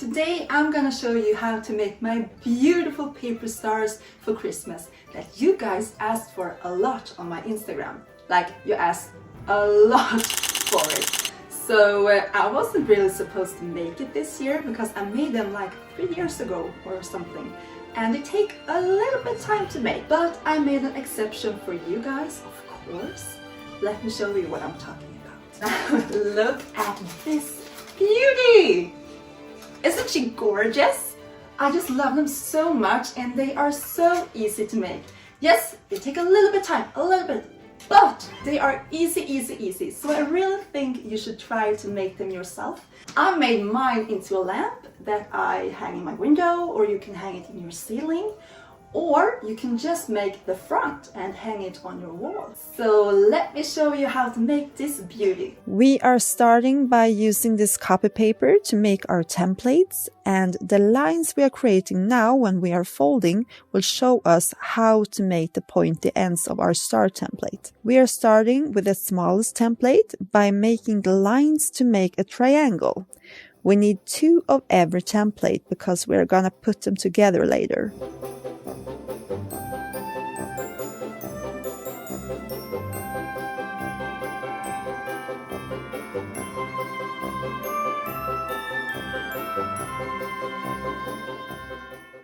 Today I'm gonna show you how to make my beautiful paper stars for Christmas that you guys asked for a lot on my Instagram. Like, you asked a lot for it. So I wasn't really supposed to make it this year because I made them like 3 years ago or something. And they take a little bit time to make. But I made an exception for you guys, of course. Let me show you what I'm talking about. Look at this beauty! Isn't she gorgeous? I just love them so much and they are so easy to make. Yes, they take a little bit time, a little bit, but they are easy. So I really think you should try to make them yourself. I made mine into a lamp that I hang in my window, or you can hang it in your ceiling, or you can just make the front and hang it on your wall. So let me show you how to make this beauty. We are starting by using this copy paper to make our templates, and the lines we are creating now when we are folding will show us how to make the pointy ends of our star template. We are starting with the smallest template by making the lines to make a triangle. We need 2 of every template because we're gonna put them together later.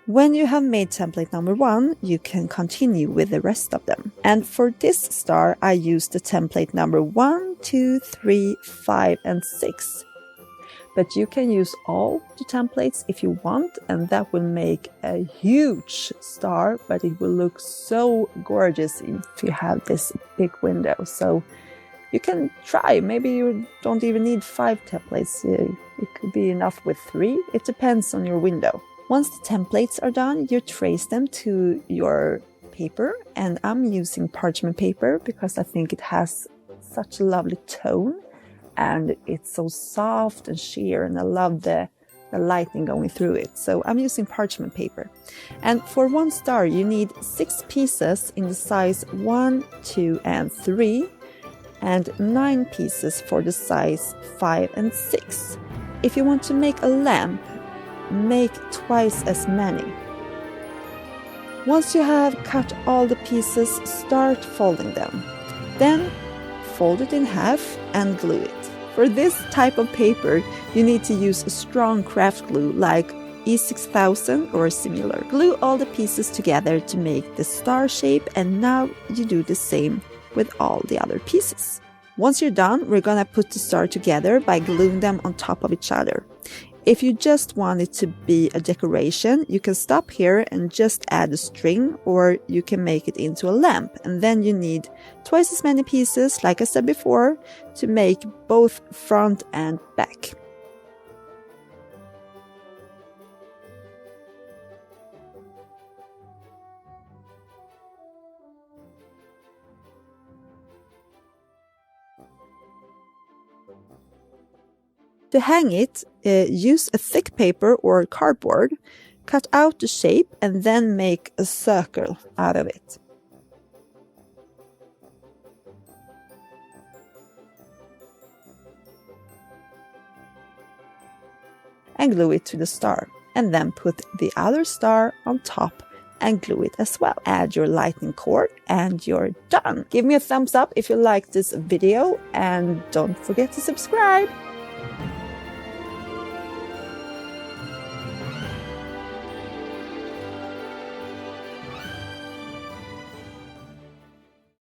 When you have made template number 1, you can continue with the rest of them. And for this star, I used the template number 1, 2, 3, 5, and 6. But you can use all the templates if you want, and that will make a huge star, but it will look so gorgeous if you have this big window. So you can try. Maybe you don't even need 5 templates. It could be enough with 3. It depends on your window. Once the templates are done, you trace them to your paper, and I'm using parchment paper because I think it has such a lovely tone and it's so soft and sheer, and I love the lighting going through it. So I'm using parchment paper. And for one star, you need 6 pieces in the size 1, 2, and 3, and 9 pieces for the size 5 and 6. If you want to make a lamp, make twice as many. Once you have cut all the pieces, start folding them. Then fold it in half and glue it. For this type of paper, you need to use a strong craft glue like E6000 or similar. Glue all the pieces together to make the star shape, and now you do the same with all the other pieces. Once you're done, we're gonna put the star together by gluing them on top of each other. If you just want it to be a decoration, you can stop here and just add a string, or you can make it into a lamp, and then you need twice as many pieces, like I said before, to make both front and back. To hang it, use a thick paper or cardboard, cut out the shape, and then make a circle out of it. And glue it to the star, and then put the other star on top and glue it as well. Add your lightning cord and you're done. Give me a thumbs up if you liked this video, and don't forget to subscribe.